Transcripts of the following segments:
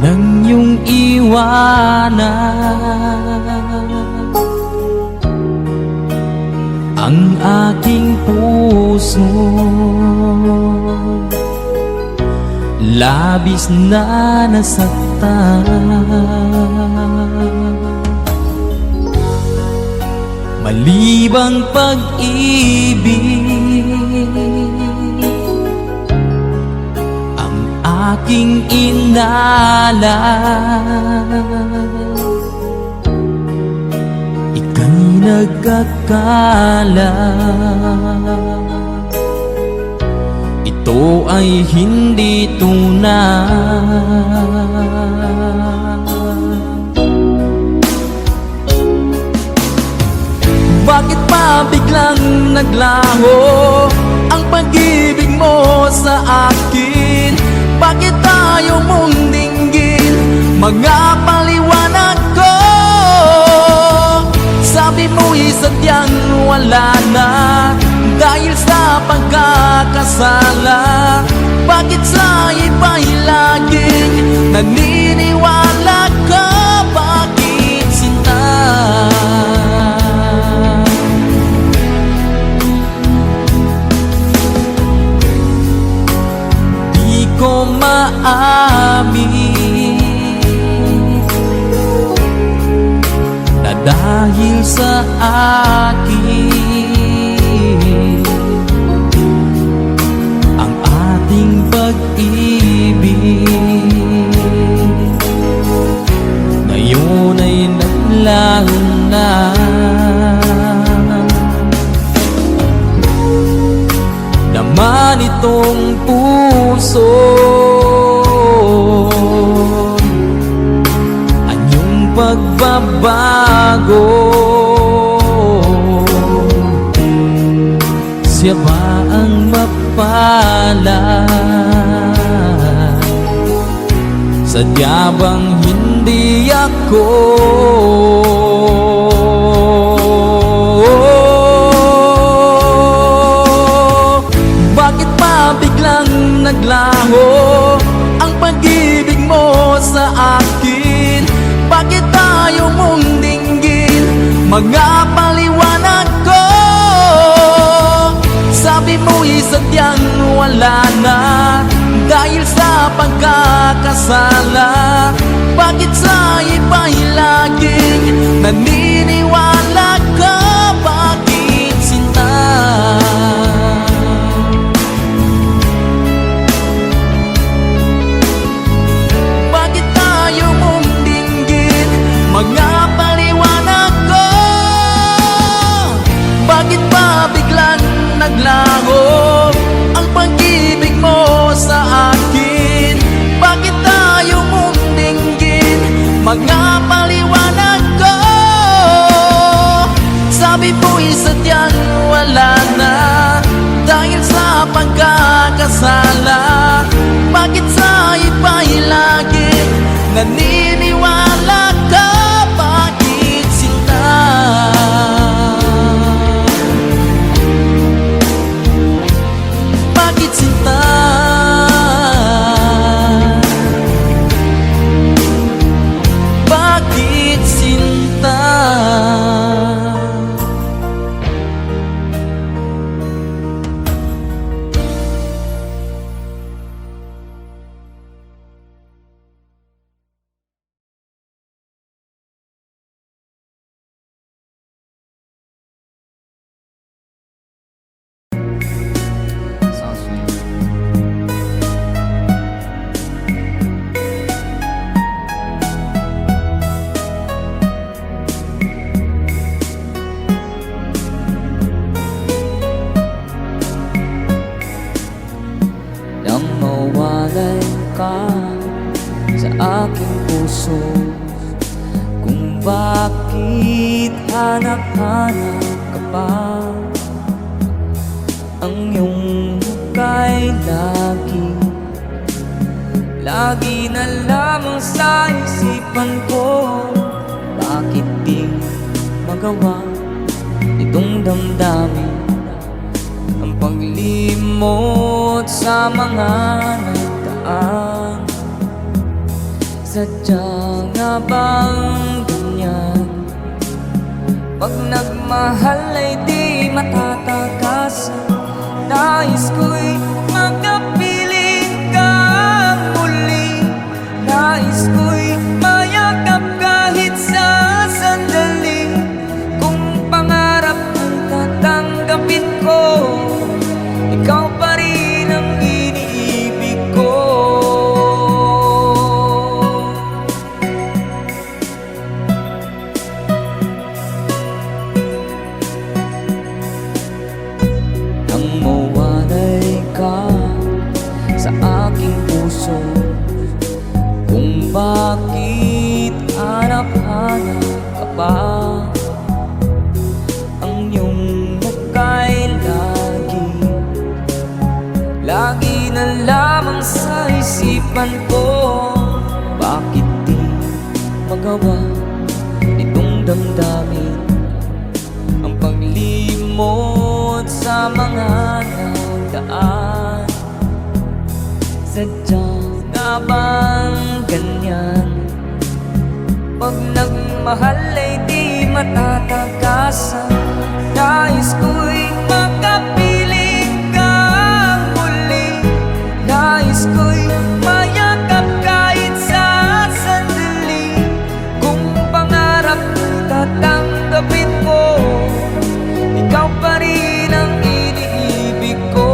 nang iyong iwanan ang aking puso. Labis na nasaktan, malibang pag-ibig ang aking inalan. Ika'y nagkakala ito ay hindi tunay. Bakit pa biglang naglaho ang pag-ibig mo sa akin? Bakit ayaw mong dinggin mga paliwanag ko? Sabi mo'y sadyang wala na dahil sa pagkakasala. Bakit sa iba'y laging naniniwala ka? Bakit sinta? Di ko maamin na dahil sa akin ang ating pag-ibig ngayon ay naglaho na. Naman itong puso anyong pagbabago. Siya ba ang mapalad? Sadya bang hindi ako? Bakit pa biglang naglaho ang pag-ibig mo sa akin? Bakit ayaw mong dinggin mga paliwanag ko? Sabi mo'y sadyang wala na dahil sa pagkakasala. Bakit sa iba'y laging naniniwala ka? Bakit sinta? Bakit tayo mong dinggin mga paliwanag ko? Bakit pa biglang naglaho ang pag-ibig mo sa akin? Bakit tayo mong dinggin mga paliwanag ko? Sabi mo'y sadyang wala na dahil sa pagkakasala. Bakit sa iba'y laging naniniwala ka? Bakit sinta? Bakit sinta? Bakit sinta? Nang mawalay ka sa aking puso, kung bakit hanap-hanap ka pa, ang iyong muka'y lagi na lamang sa isipan ko. Bakit di magawa itong damdamin ang paglimot sa mga nagdaan? Sadya nga bang ganyan? Pag nagmahal ay di matatakasan. Nais ko'y makapiling kang muli. Nais ko'y mayakap kahit sa sandali. Kung pangarap ang tatanggapin ko, ikaw pa rin ang iniibig ko. Nang mawalay ka sa aking puso, kung bakit hanap-hanap ka pa, ang iyong muka'y lagi na lamang sa isipan ko. Bakit di magawa nitong damdamin ang paglimot sa mga nagdaan? Sadya nga bang ganyan? Pag nagmahal ay di matatagasan. Nais ko'y makapiling kang muli. Nais ko'y mayakap kahit sa sandali. Kung pangarap ko'y tatanggapin ko, ikaw pa rin ang iniibig ko.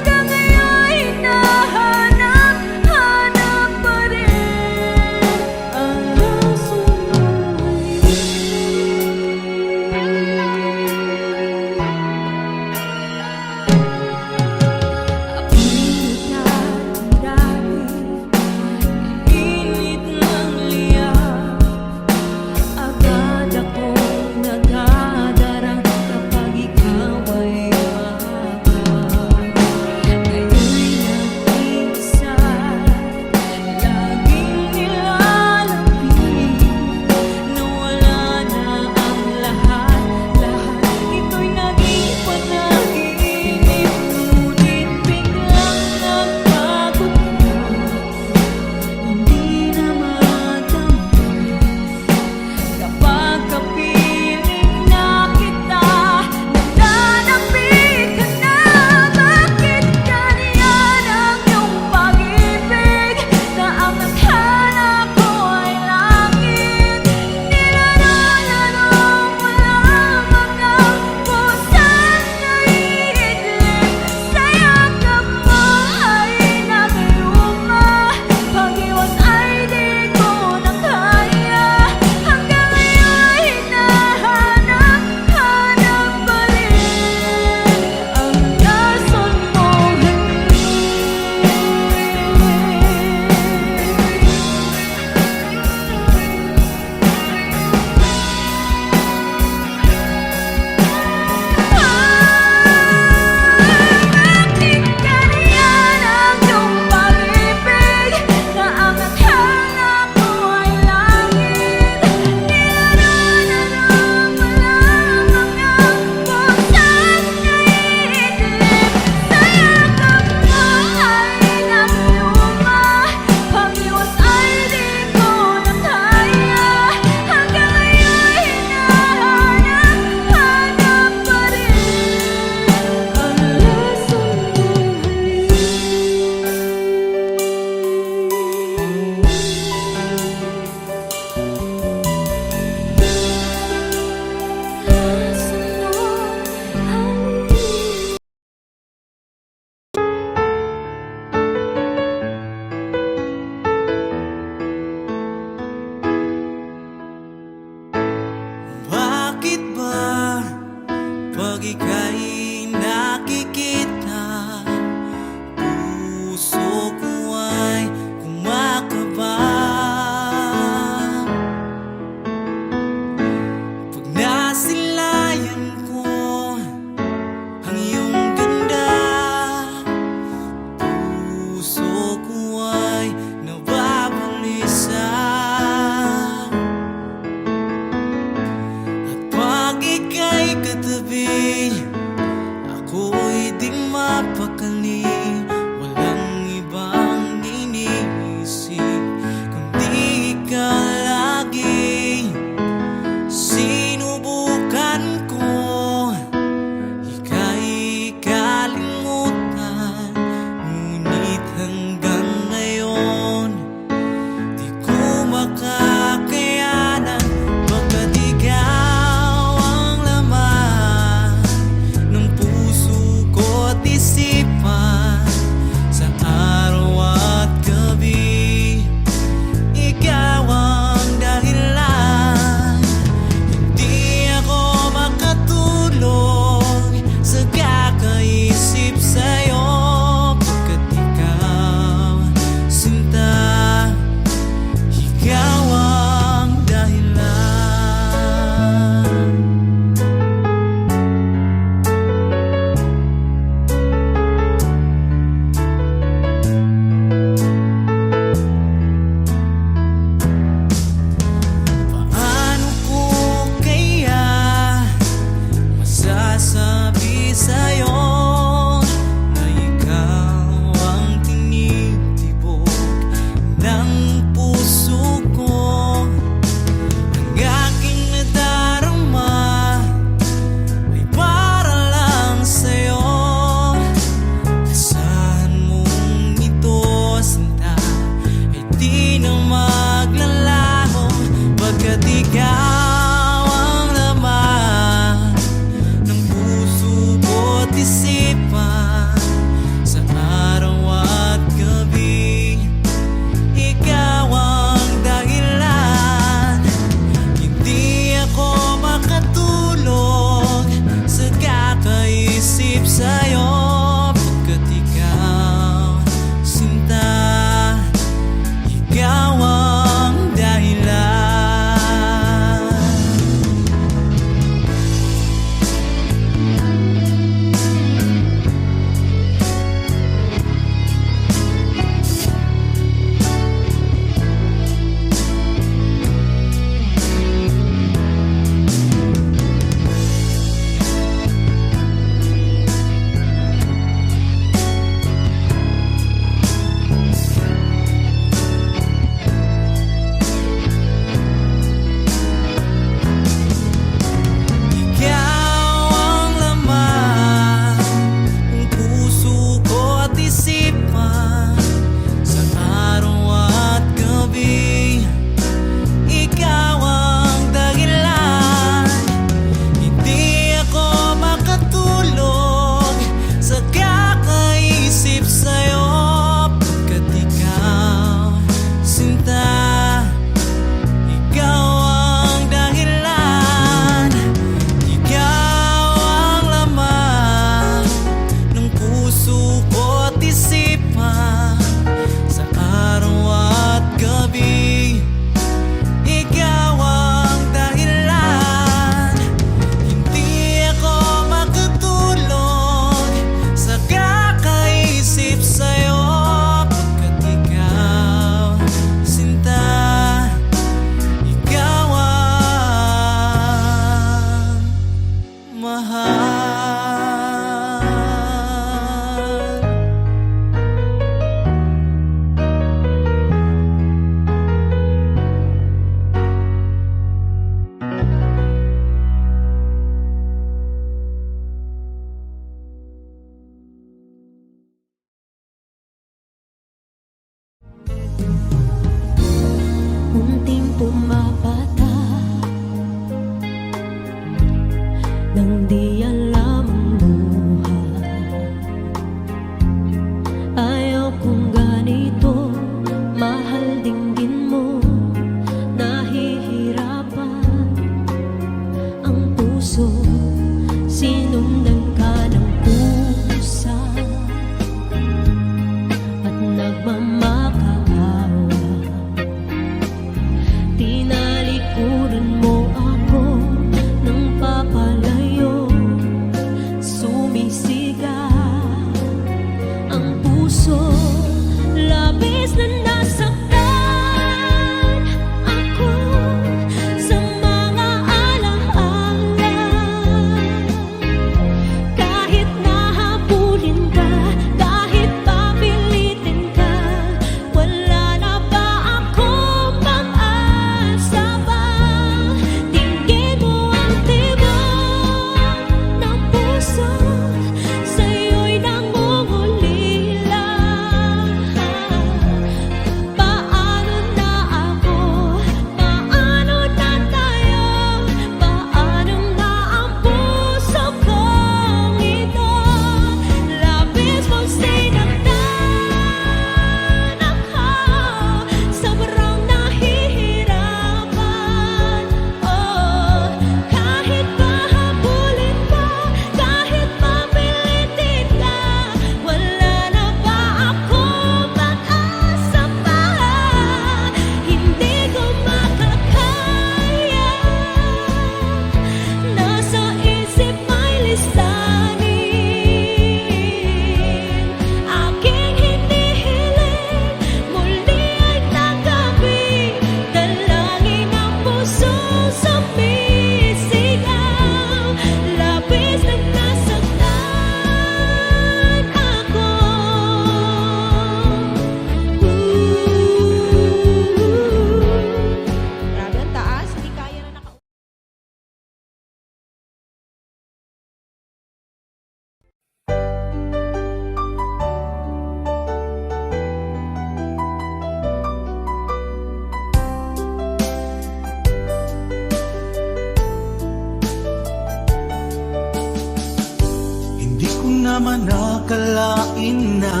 naman akalain na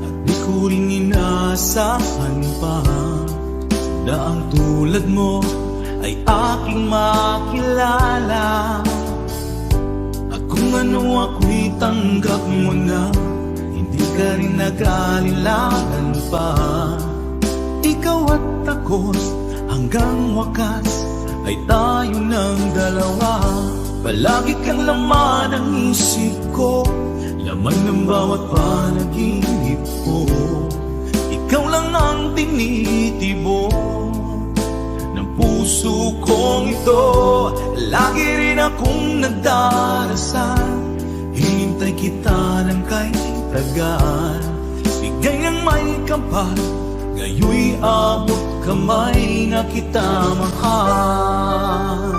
at di ko rin inasahan pa na ang tulad mo ay aking makilala. At kung ano ako'y tanggap mo na, hindi ka rin nag-alilangan pa. Ikaw at ako hanggang wakas ay tayo ng dalawa. Palagi kang laman ng isip ko, laman ng bawat panaginip ko. Ikaw lang ang tinitibok ng puso kong ito. Lagi rin akong nagdarasal, hinintay kita ng kay tagal. Bigay ng may kapal, ngayoy abot kamay na kita mahal.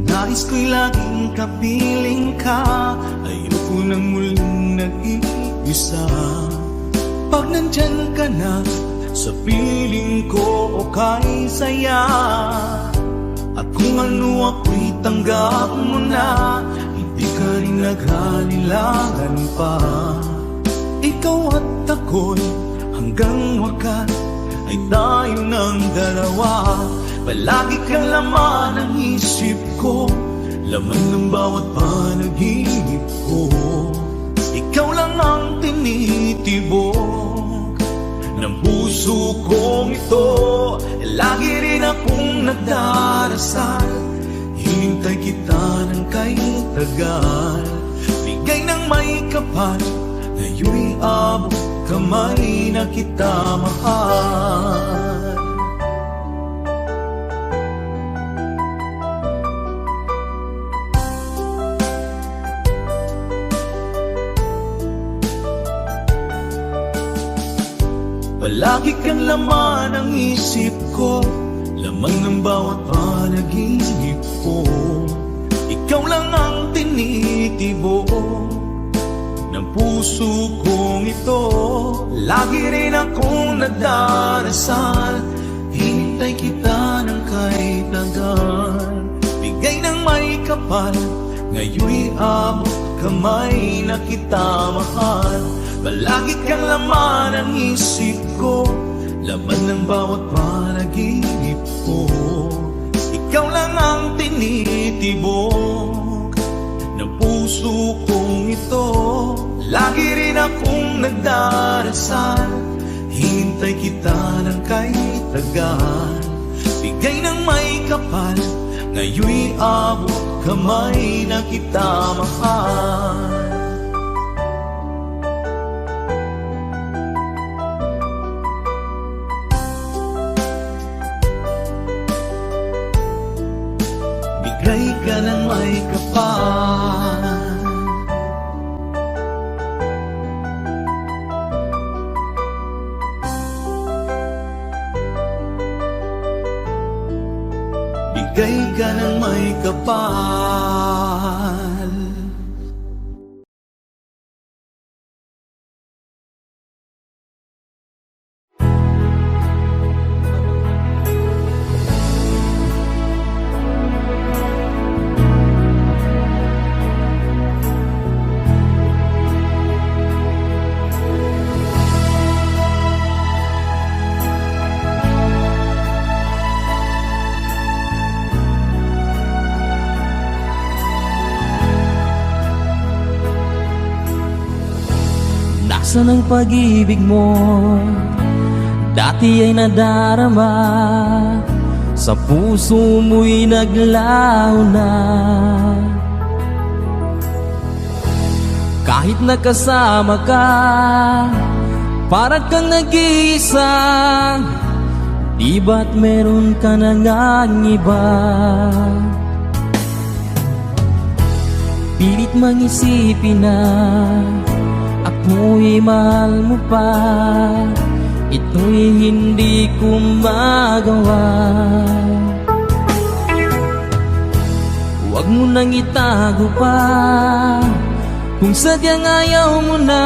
Nais ko'y laging kapiling ka, ayoko nang muling nag-iisa. Pag nandyan ka na, sa piling ko okay saya. At kung ano ako'y tanggap mo na, hindi ka rin naghalilangan pa. Ikaw at ako'y hanggang wakas ay tayo ng dalawa. Palagi kang laman ng isip ko, laman ng bawat panaginip ko. Ikaw lang ang tinitibok ng puso kong ito. Lagi rin akong nagdarasal, hinintay kita ng kay tagal. Bigay ng may kapal, ngayoy abot kamay na kita mahal. Palagi kang laman ng isip ko, laman ng bawat panaginip ko. Ikaw lang ang tinitibok ng puso kong ito. Lagi rin akong nagdarasal, hinintay kita ng kay tagal. Bigay ng may kapal, ngayoy abot kamay na kita mahal. Palagi kang laman ng isip ko, laman ng bawat panaginip ko. Ikaw lang ang tinitibok ng puso kong ito. Lagi rin akong nagdarasal, hinintay kita ng kay tagal. Bigay ng may kapal, ngayoy abot kamay na kita mahal. Bigay ka ng may kapal, bigay ka ng may kapal. Nasaan ang pag-ibig mo? Dati ay nadarama, sa puso mo'y naglaho na. Kahit nakasama ka, parang kang nag-iisa. Di ba't meron ka na ngang iba? Pilit mang isipin na ako'y mahal mo pa, ito'y hindi ko magawa. Huwag mo nang itago pa, kung sadyang ayaw mo na,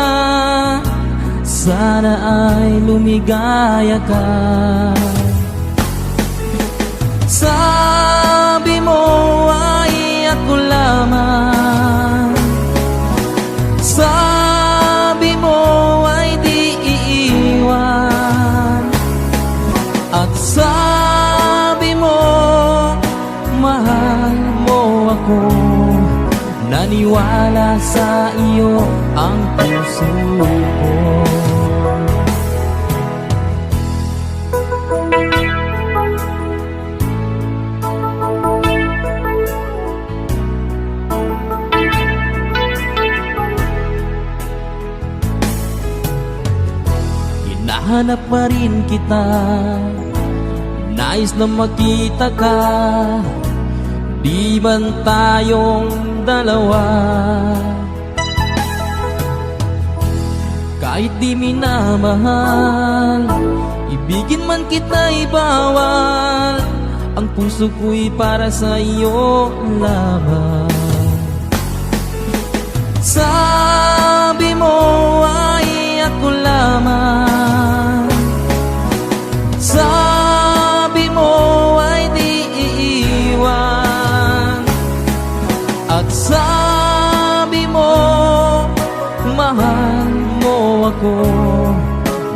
sana ay lumigaya ka. Sabi mo ay ako lamang, sabi mo ay di iiwan, at sabi mo mahal mo ako. Naniwala sa iyo ang puso ko. Hinahanap pa rin kita, nais na makita ka. Di man tayong dalawa, kahit di minamahal, ibigin man kita'y bawal. Ang puso ko'y para sa iyo lamang. Sabi mo ay ako lamang, sabi mo ay di iiwan, at sabi mo mahal mo ako.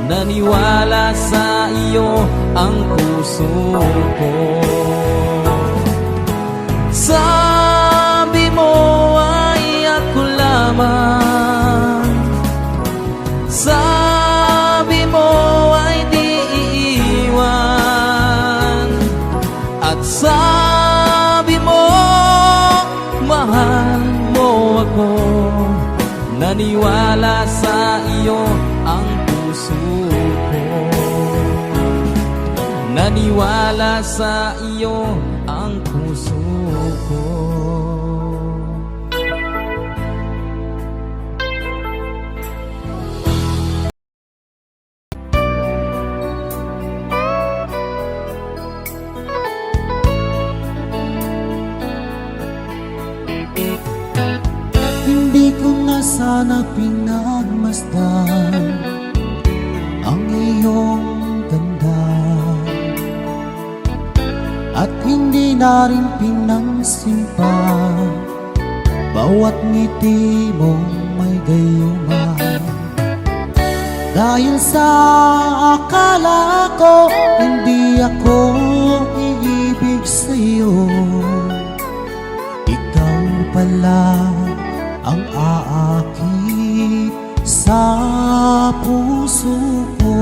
Naniwala sa iyo ang puso ko. Sabi mo ay ako lamang, sabi mo ay di iiwan, at sabi mo mahal mo ako. Naniwala sa iyo ang puso ko. Naniwala sa iyo ang puso ko. Hindi ko na sana pinagmasdan ang iyong ganda, at hindi na rin pinangsimpa bawat ngiti mong may gayuma. Dahil sa akala ko hindi ako iibig sa'yo, ikaw pala ang aakit sa puso ko.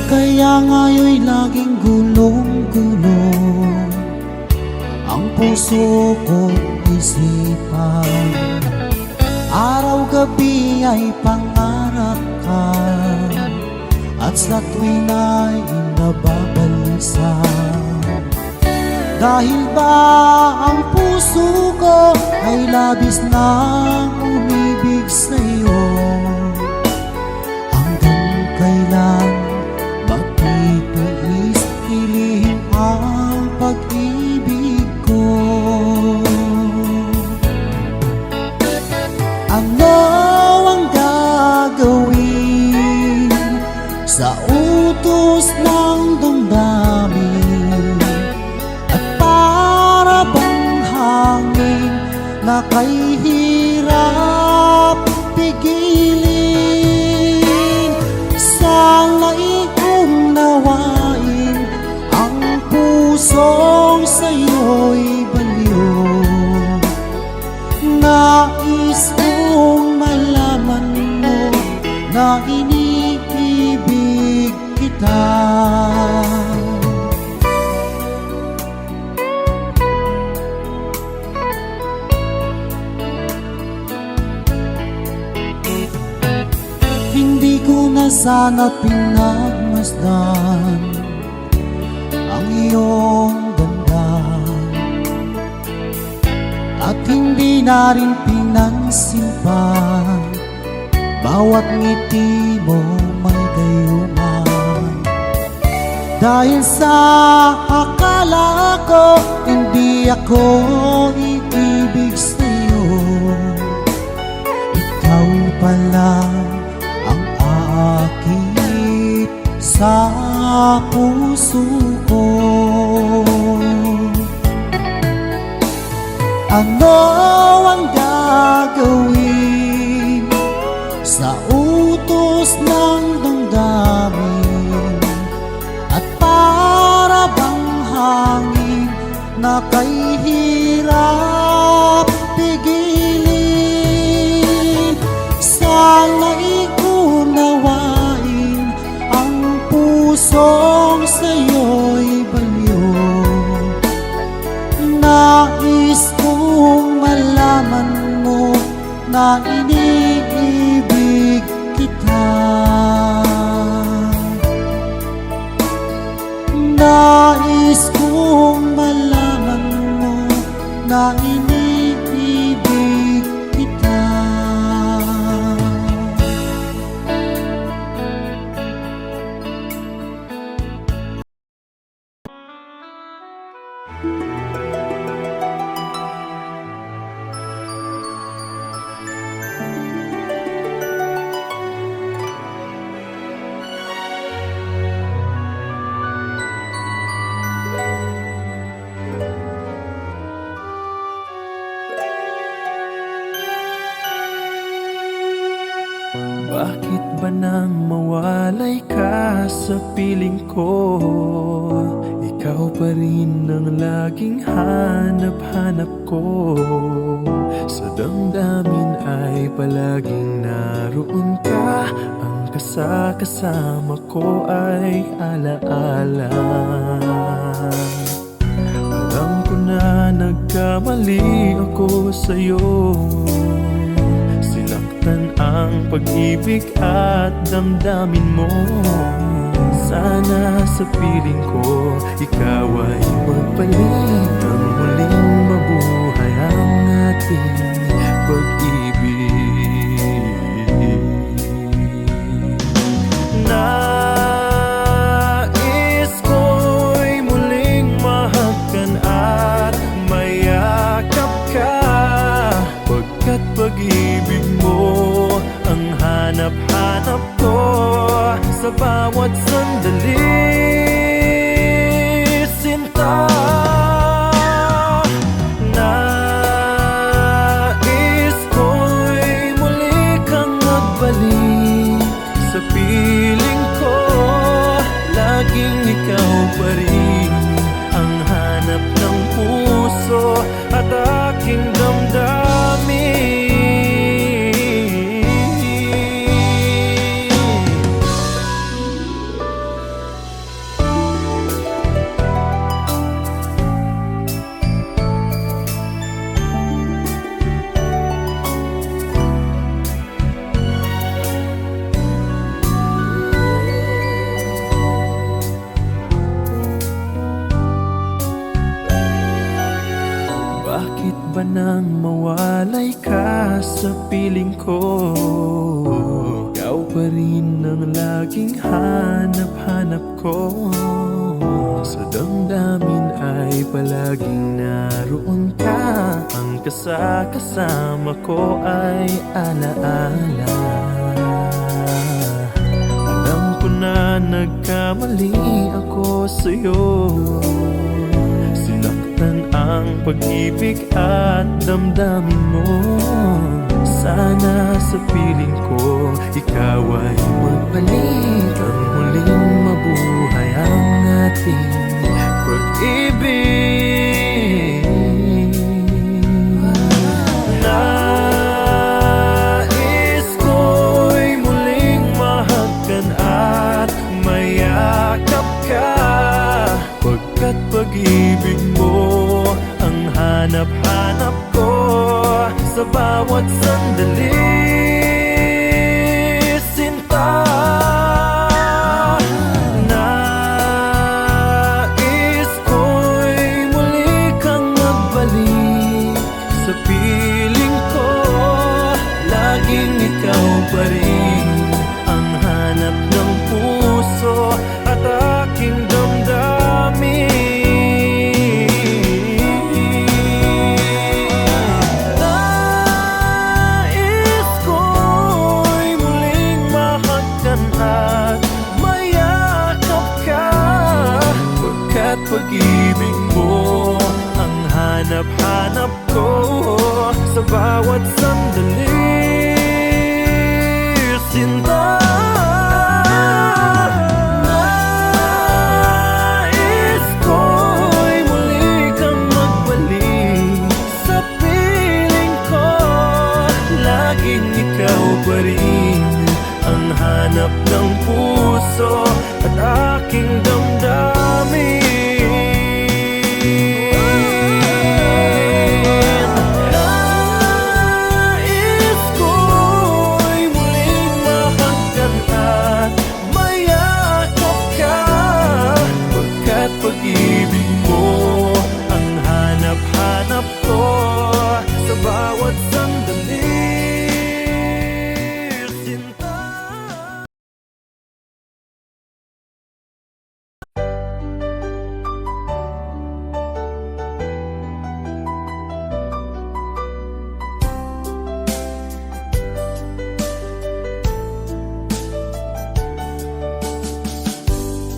Kaya ngayon'y laging gulong-gulong ang puso ko't isipan. Araw-gabi ay pangarap ka, at sa tuwin ay nababalisa. Dahil ba ang puso ko ay labis nang umibig sa'yo? Hanggang kailan magtitiis hilihim ang pag-ibig ko? Ano ang gagawin sa utos ng damdamin, at para bang hangin na kay hirap pigilin? Sana'y unawain ang pusong sa'yo'y baliw. Nais kong malaman mo na iniibig kita. Hindi ko na sana pinagmasdan ang iyong ganda, at hindi na rin pinansimpan bawat ngiti mo may gayuma. Dahil sa akala ko hindi ako iibig sa'yo, puso ko. Ano ang gagawin sa utos ng damdamin at para bang hangin na kay hirap pigilin? Sana'y unawain ang pusong sa'yo'y baliw. Nais kong malaman mo na iniibig kita. Nais kong malaman mo na iniibig kita. Bakit ba nang mawalay ka sa piling ko? Ikaw pa rin ang laging hanap-hanap ko. Sa damdamin ay palaging naroon ka. Ang kasama ko ay alaala. Alam ko na nagkamali ako sa'yo. Ang pag-ibig at damdamin mo. Sana sa piling ko ikaw ay magbalik. Ang muling mabuhay ang ating pag-ibig. Nais ko'y muling mahagkan at mayakap ka, pagkat pag-ibig mo ang hanap-hanap ko sa bawat sandali, sinta. Nais ko'y muli kang magbalik sa piling ko. Laging ikaw pa rin ang hanap ng puso at aking damdamin. Bakit ba nang mawalay ka sa piling ko? Ikaw pa rin ang laging hanap-hanap ko. Sa damdamin ay palaging naroon ka. Ang kasama ko ay alaala. Alam ko na nagkamali ako sa'yo. Ang pag-ibig at damdamin mo. Sana sa piling ko ikaw ay magbalik. Ang muling mabuhay ang ating pag-ibig. Nais ko'y muling mahagkan at mayakap ka, pagkat pag-ibig mo ang hanap-hanap ko sa bawat sandali, sinta. Nais ko'y muli kang magbalik sa piling ko. Laging ikaw pa rin ang hanap ng puso at aking damdamin. Nais Pagkat pag-ibig mo ang hanap-hanap ko sa bawat sandali. Sinta, nais ko'y muli kang magbalik sa piling ko. Laging ikaw pa rin ang hanap ng puso at aking damdamin. Nais ko'y muling mahagkan at mayakap ka. Pagkat pag-ibig mo ang hanap-hanap ko sa bawat sandali. Sinta,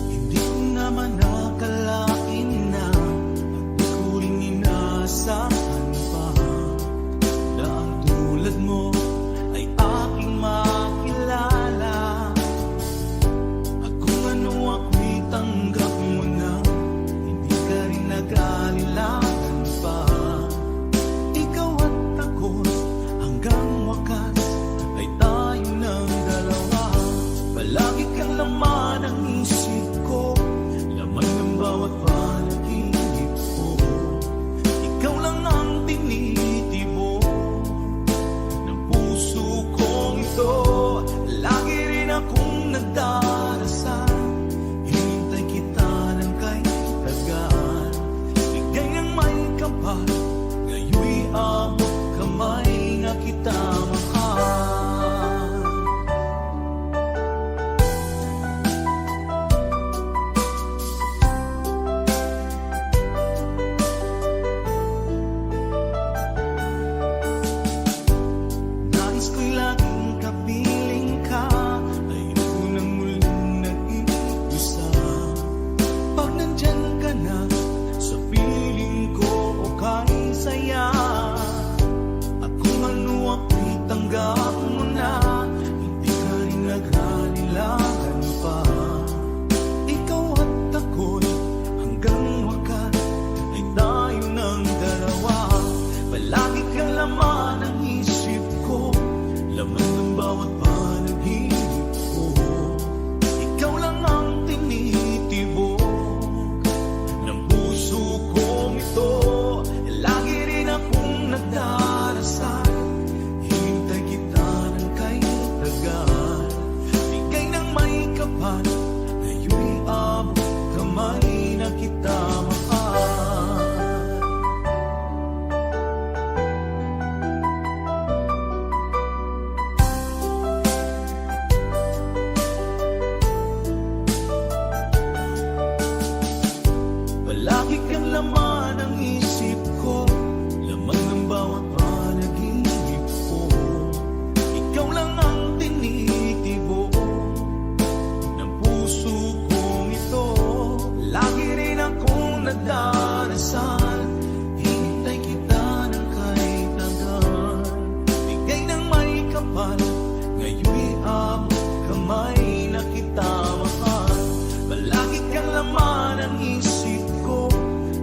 Hindi ko naman nakalain na at di ko rin inaasahan pa na ang tulad mo ay aking makilala. At kung ano ako'y tanggap mo na, hindi ka rin nag-alilangan pa. Ikaw at ako hanggang wakas ay tayo ng dalawa. Palagi kang laman ng isip ko, laman ng bawat panaginip ko. Ikaw lang ang tinitibo ng puso kong ito. Lagi rin akong nagdarasal, hinintay kita ng kahit tagal. Bigay ng may kapal, ngayon'y abot kamay na kita mahal. Nais ko'y laging kapiling ka, ayoko nang muling nag-iisa. Pag nandyan ka na sa piling ko, okay saya. At kung ano ako'y tanggap mo na, hindi ka rin naghalilangan pa. Ikaw at ako'y hanggang wakas ay tayo ng dalawa. Palagi kang laman ng isip ko, laman ng bawat panaginip ko. Ikaw lang ang tinitibok ng puso kong ito. Lagi rin akong nagdarasal, hinintay kita ng kahit tagal. Bigay ng may kapal, ngayon'y abot kamay na kita mahal. Palagi kang laman ng isip ko, laman ng bawat panaginip ko. Ikaw lang ang tinitibo ng puso kong ito. Lagi rin akong nagdarasal, hinintay kita ng kahit tagal. Bigay ng may kapal, ngayon'y abot kamay na kita mahal. Palagi kang laman ng isip ko,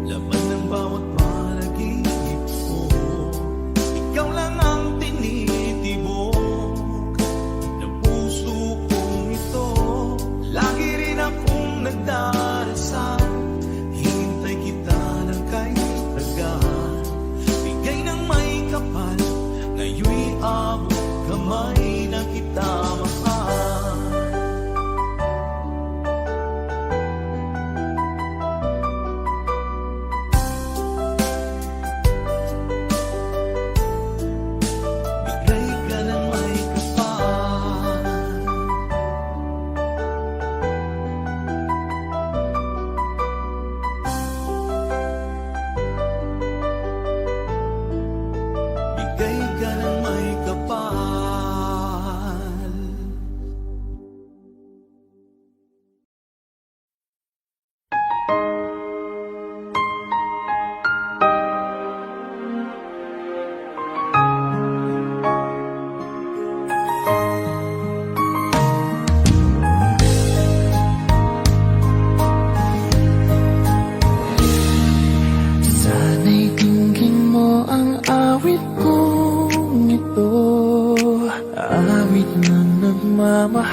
laman ng bawat panaginip ko. Ikaw lang ang tinitibok ng puso kong ito. Lagi rin akong nagdarasal, hinintay kita ng kahit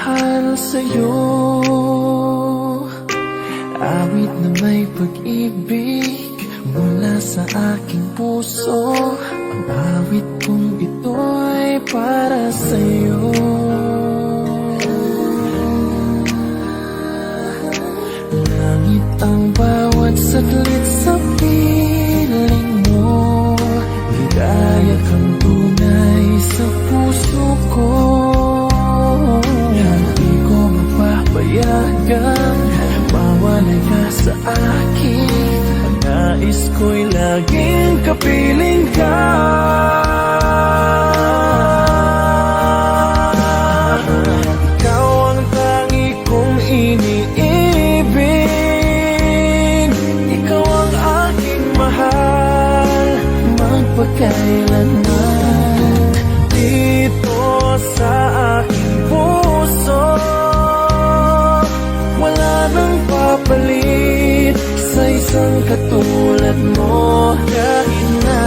pagmamahal sa'yo. Awit na may pag-ibig mula sa aking puso. Ang awit kong ito ay para sa'yo. Langit ang bawat saglit sa piling mo. Ligaya kang tunay sa puso ko. Hindi ko mapapayagan mawalay ka sa akin. Ang nais ko'y laging kapiling ka. Ikaw ang tangi kong iniibig. Ikaw ang aking mahal magpakailanman. Dito sa aking puso wala nang papalit sa isang katulad mo. Kahit na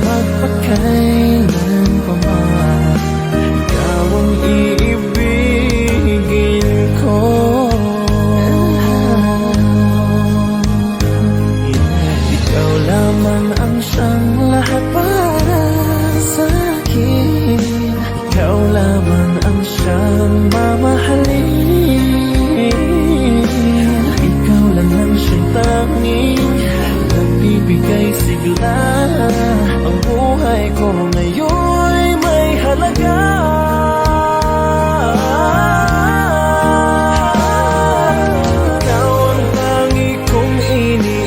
magpakailan pa man, ikaw ang iibigin ko. Ikaw lamang ang siyang lahat para sa akin. Ikaw lamang ang siyang mamahalin. Ikaw lang ang siyang tanging nagbibigay sigla. Ang buhay ko ngayon'y may halaga. Ikaw ang tangi kong iniibig.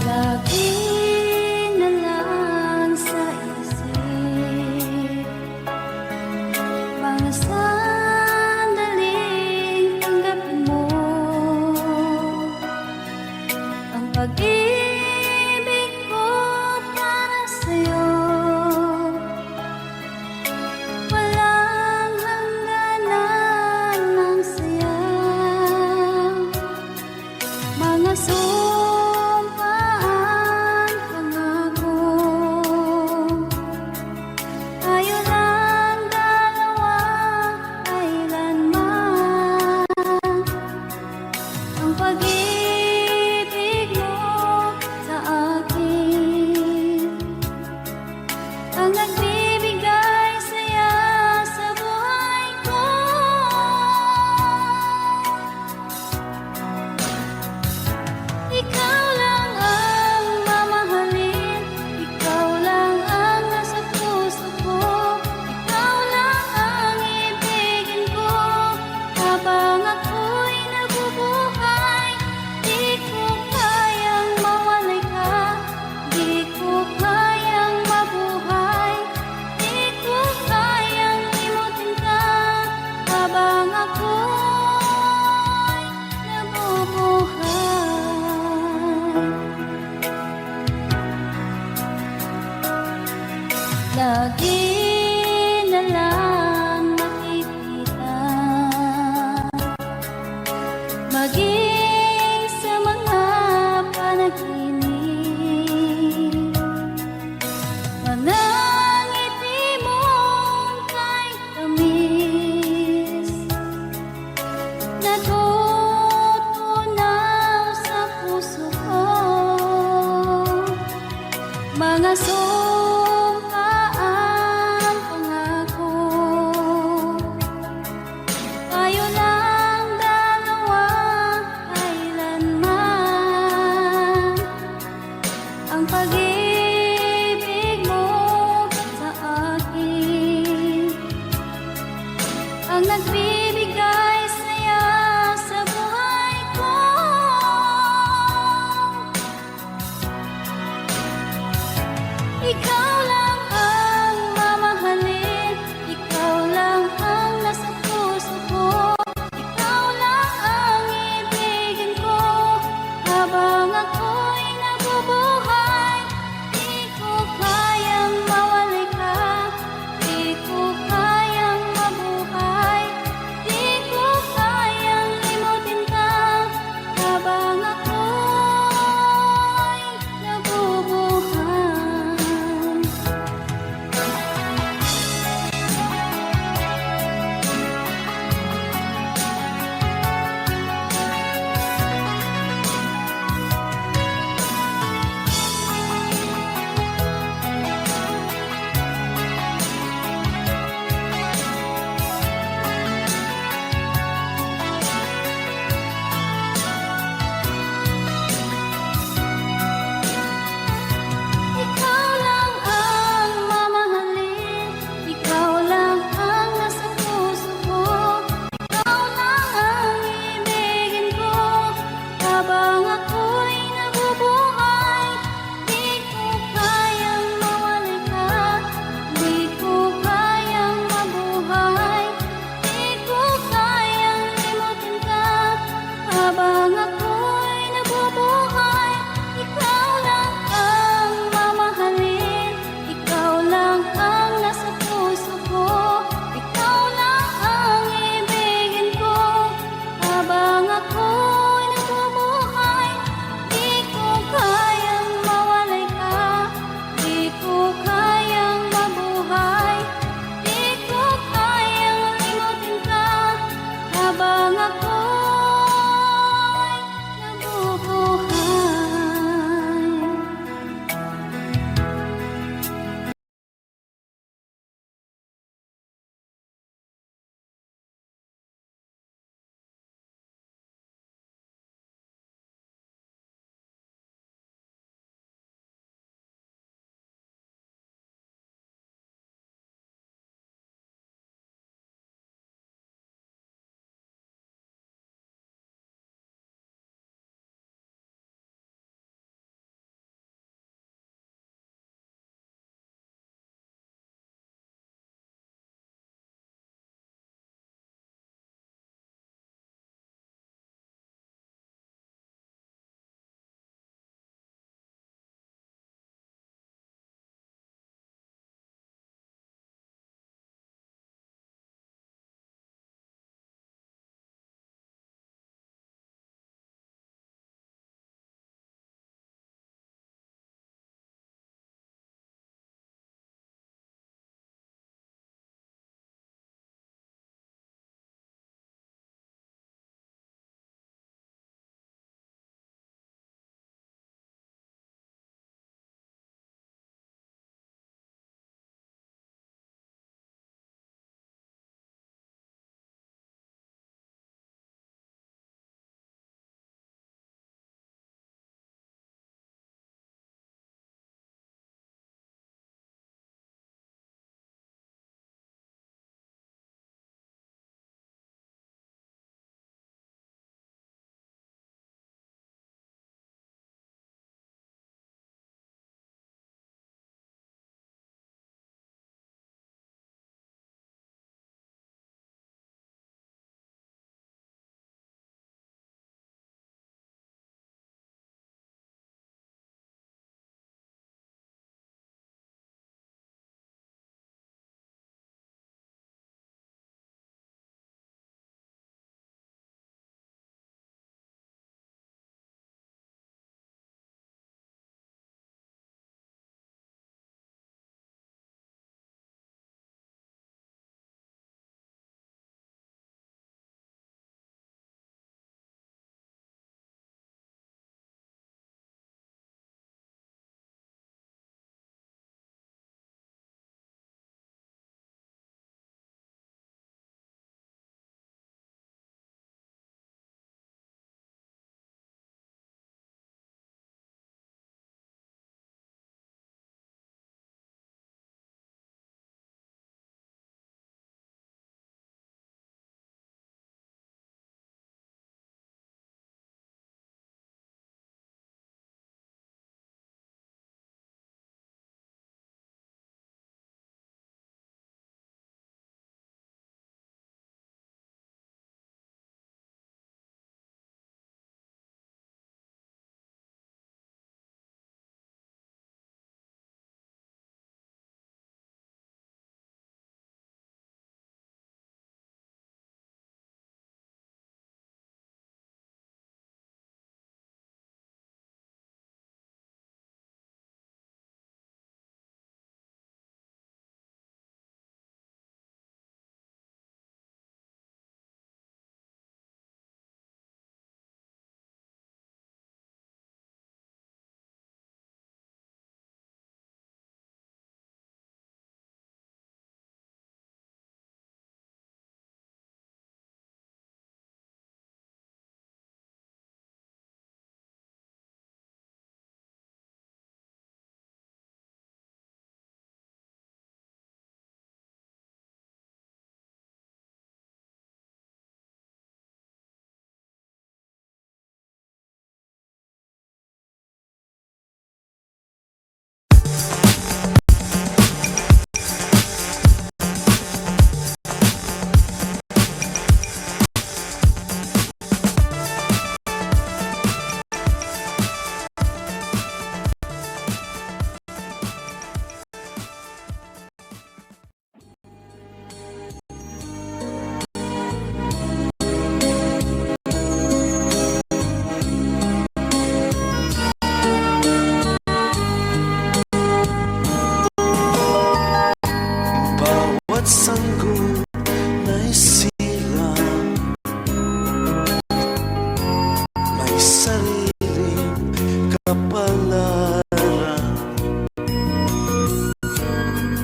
Lagi na lang sa isip mga sandaling tanggapin mo ang pag-ibig ko para sa'yo. Walang hangganan ng saya, mga sumpaan, pangako. Tayo lang dalawa, kailanman. Ang pag-ibig mo sa akin ang nagbibigay saya sa buhay ko. Ikaw lang ang mamahalin, ikaw lang ang nasa puso ko. Ikaw lang ang ibigin ko habang ako'y nabubuhay. Di ko kayang mawalay ka, di ko kayang mabuhay, di ko kayang limutin ka habang ako'y nabubuhay. Lagi na lang makikita, maging sa mga panaginip, mga ngiti mong kahit tamis, natutunaw sa puso ko. Mga sumpaan, pangako. Tayo lang dalawa, kailanman. Ang pag-ibig mo sa akin ang nagbibigay saya sa buhay ko. Ikaw lang ang mamahalin, ikaw lang ang nasa puso ko. Ikaw lang ang ibig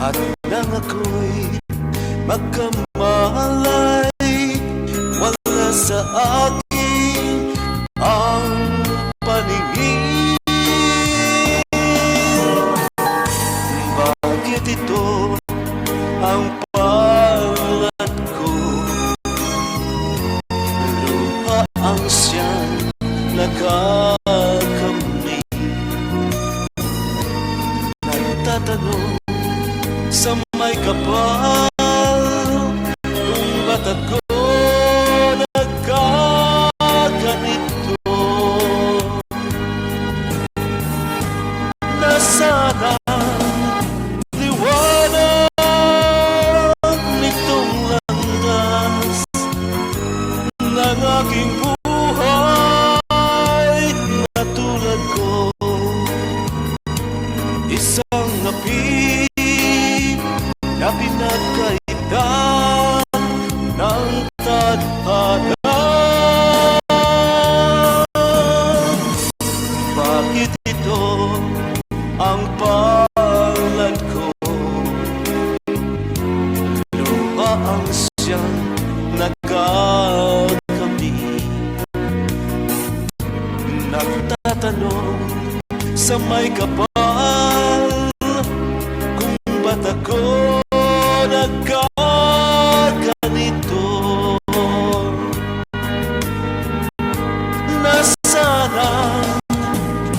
At nang ako'y magkamalay, wala sa akin ang paningin. Bakit ito ang palad ko? Luha ang siyang nakakamit. Nagtatanong sa may kapal kung ba't ako nagkaganito. Nasaan ang liwanag nitong landas ng aking buhay na tulad ko? Isang api na pinagkaitan ng tadhana. Bakit ito ang palad ko? Luha ang siyang nagkakamit. Nagtatanong sa may kapal kung ba't ako nagkaganito. Nasaan ang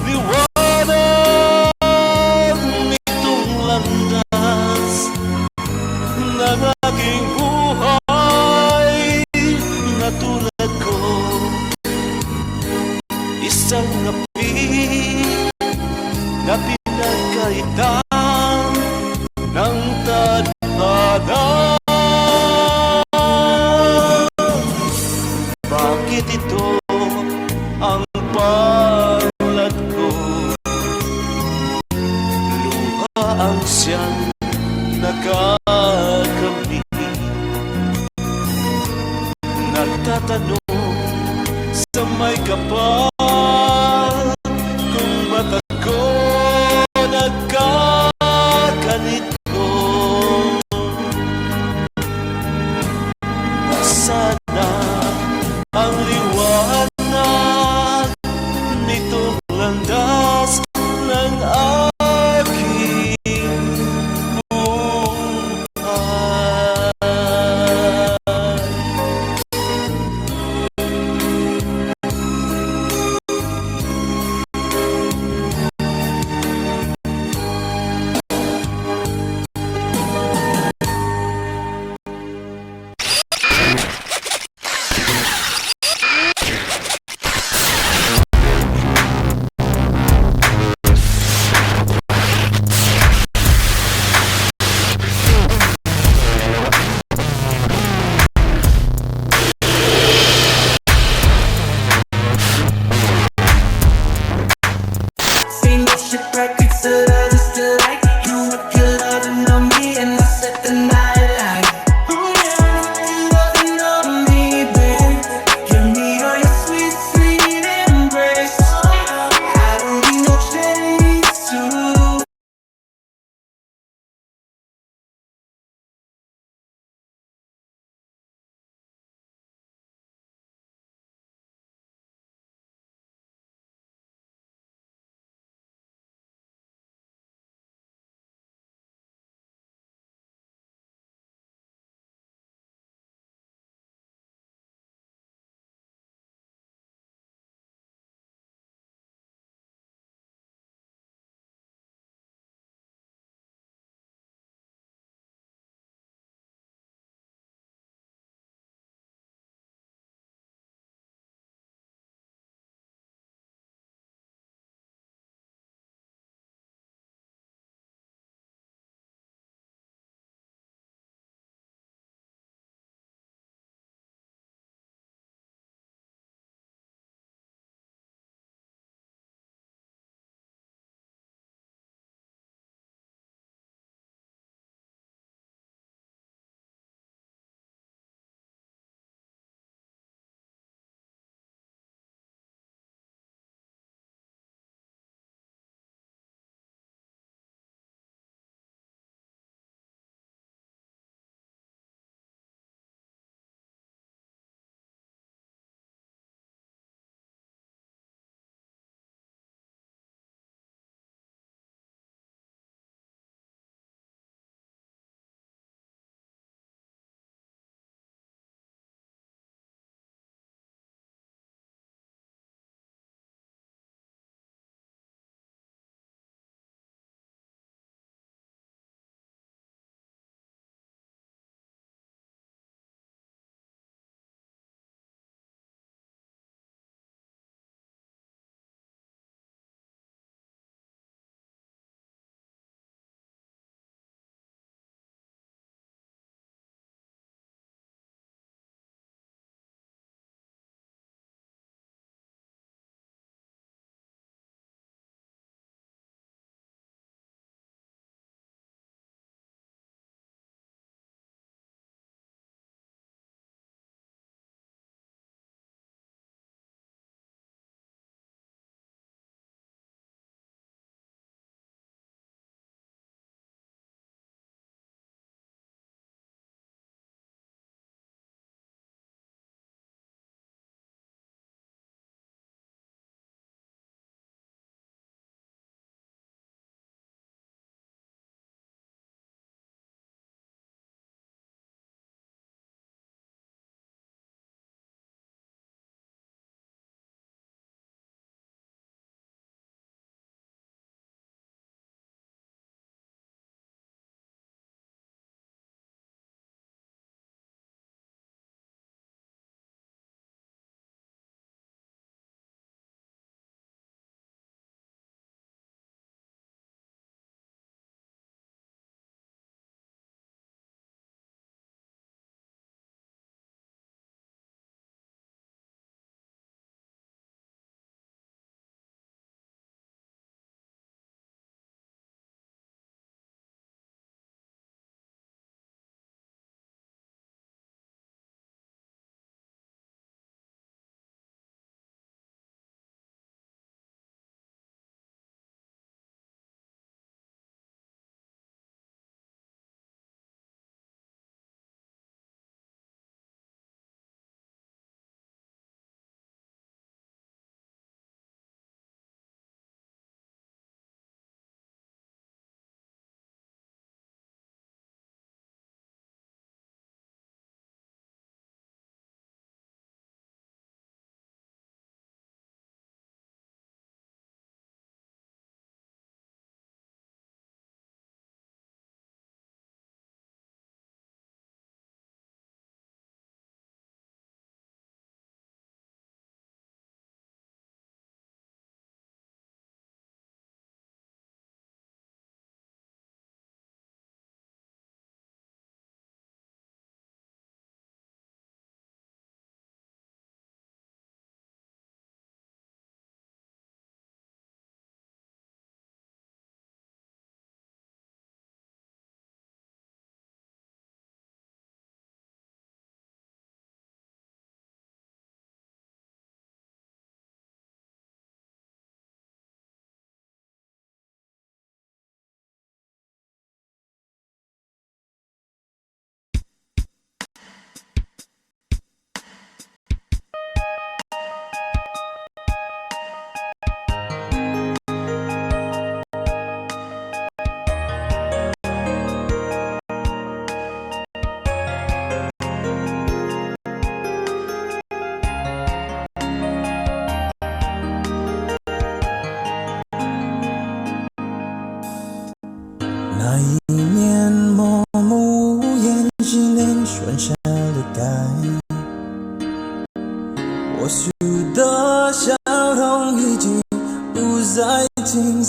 liwanag nitong landas ng aking buhay na tulad ko? Isang api na pinagkaitan ng tadhana. Bakit ito ang palad ko? Luha ang siyang nakakamit. Nagtatanong sa may kapal kung ba't ako nagkaganito. Nasaan na ang liwanag nitong landas ng aking buhay?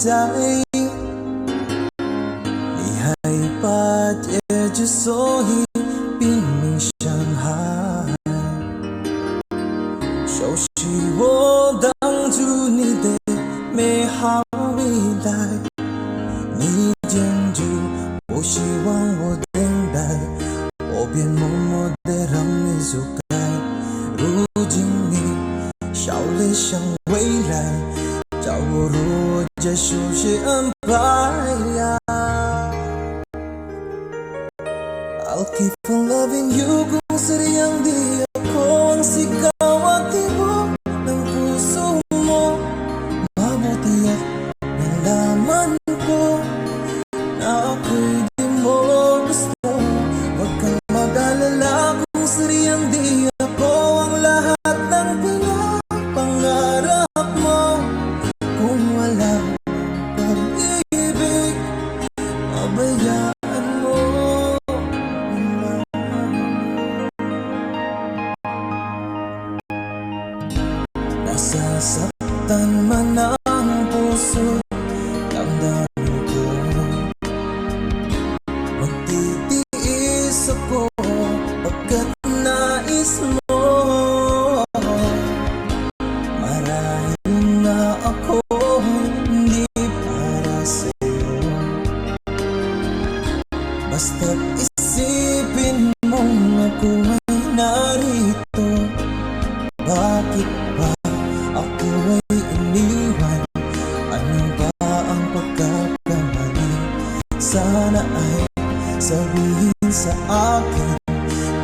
在，你还把戒指锁于冰冷上海，熟悉我当初你的美好未来，你坚决不希望我等待，我便默默地让你走开。如今你笑脸向未来，叫我如何熟悉安排。I'll keep on loving you kung sadyang di ako ang sigaw at tibok ng puso mo. Mabuti at nalaman ko na ako'y di mo gusto. Huwag kang mag-alala kung sadyang di ako ang lahat ng pinapangarap mo. Kung walang pag-ibig, pabayaan mo. Nasasaktan man ang puso, damdamin ko magtitiis ako pagkat nais mo. Marahil na ako hindi para sa'yo, basta't isipin mong ako ay narito. Bakit ba ako ay iniwan? Ano ba ang pagkakamali? Sana ay sabihin sa akin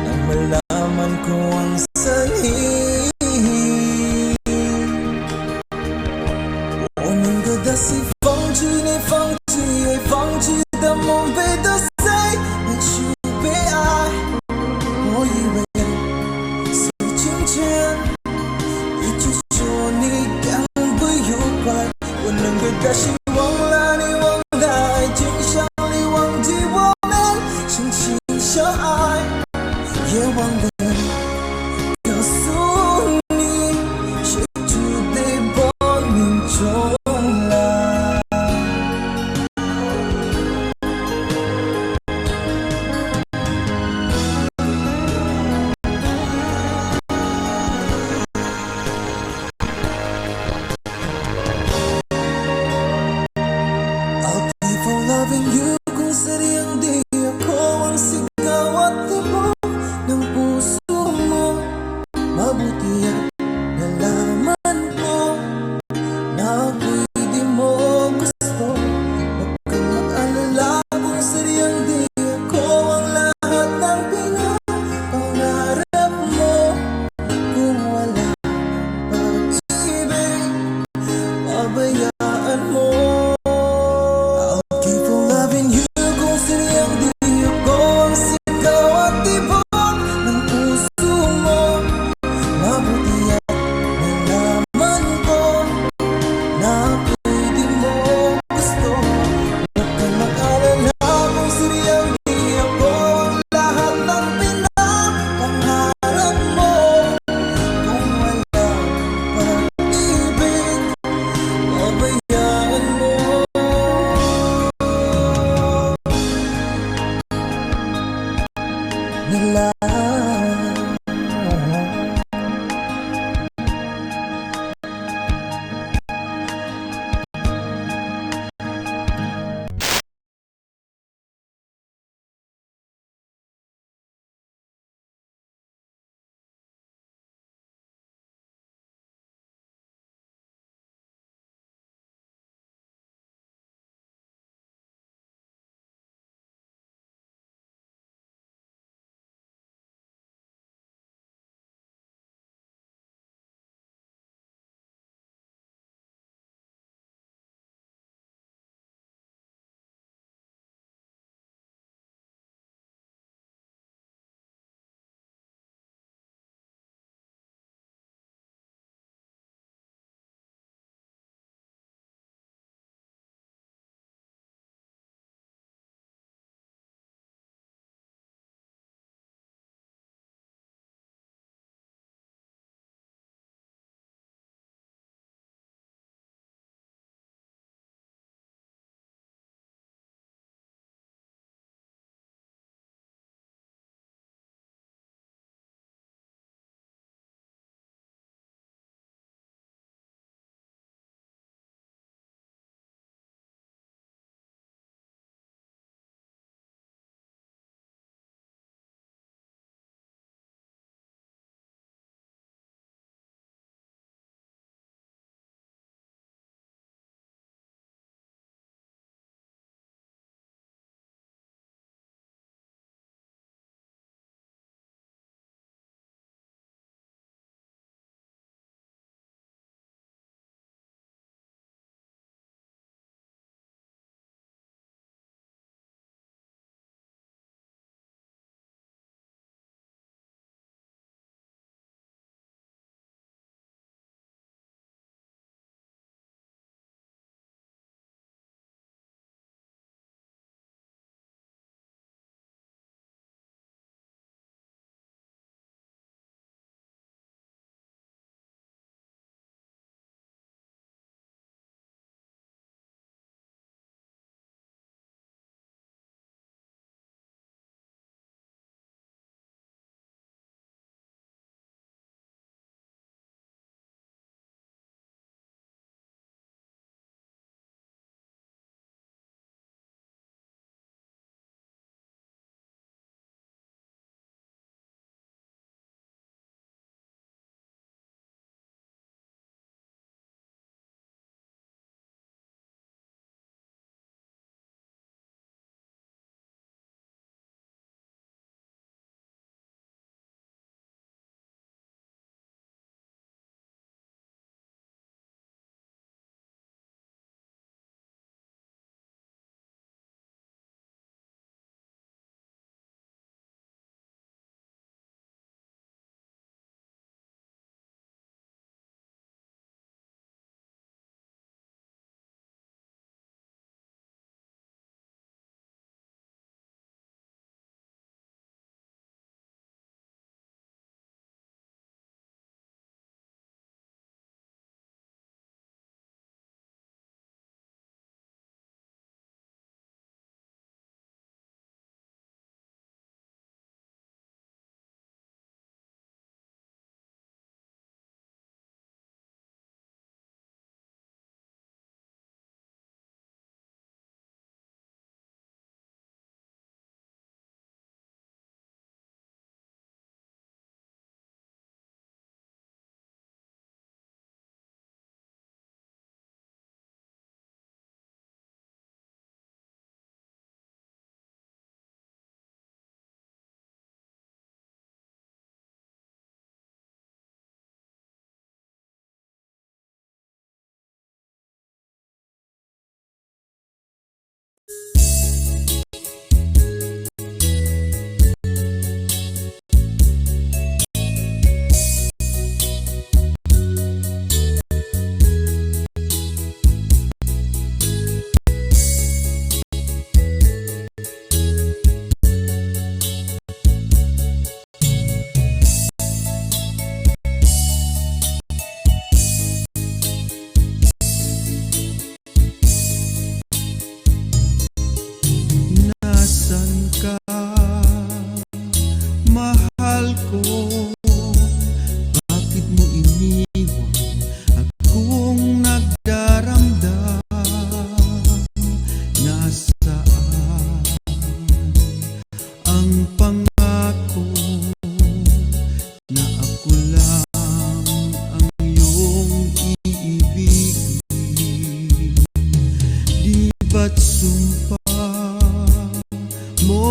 nang malaman ko ang sanhi. 我能够的是放弃你，放弃也放弃的梦被打碎，也许被爱。我以为是金钱，一直说你感不愉快，我能给的希望让你忘了爱情，想你忘记我们深情相爱，也忘了告诉你，谁注定亡命中来。I'll keep on loving you kung sadyang di ako ang sigaw at tibok ng puso mo. Mabuti at nalaman ko na ako'y di mo gusto. Huwag kang mag-alala kung sadyang di ako ang lahat ng pinapangarap mo. Kung wala pag-ibig, pabayaan mo. I'll keep on loving you kung sadyang di ako ang sigaw at tibok ng puso mo. Mabuti at nalaman ko na ako'y di mo gusto. Huwag kang mag-alala kung sadyang di ako ang lahat ng pinapangarap mo. Kung wala pag-ibig, pabayaan mo. Nila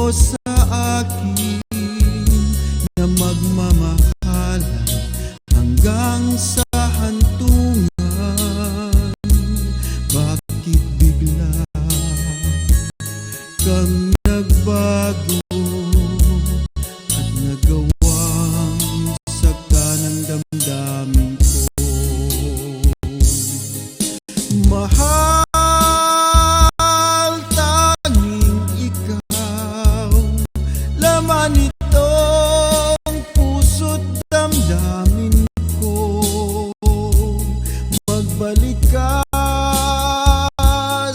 mo sa akin na magmamahalan hanggang sa hantungan. Bakit bigla kang nagbago at nagawang sakta ng damdamin ko? Mahal, tanging ikaw, laman itong puso't damdamin ko. Magbalik ka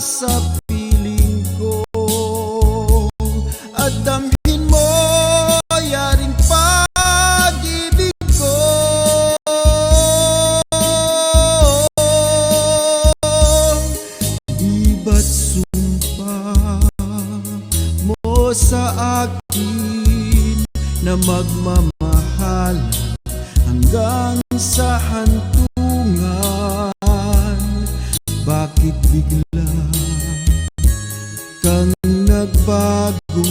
sa piling ko at damhin mo yaring pag-ibig ko. Di ba't sumpa mo sa akin na magmamahal hanggang sa hantungan? Bakit bigla kang nagbago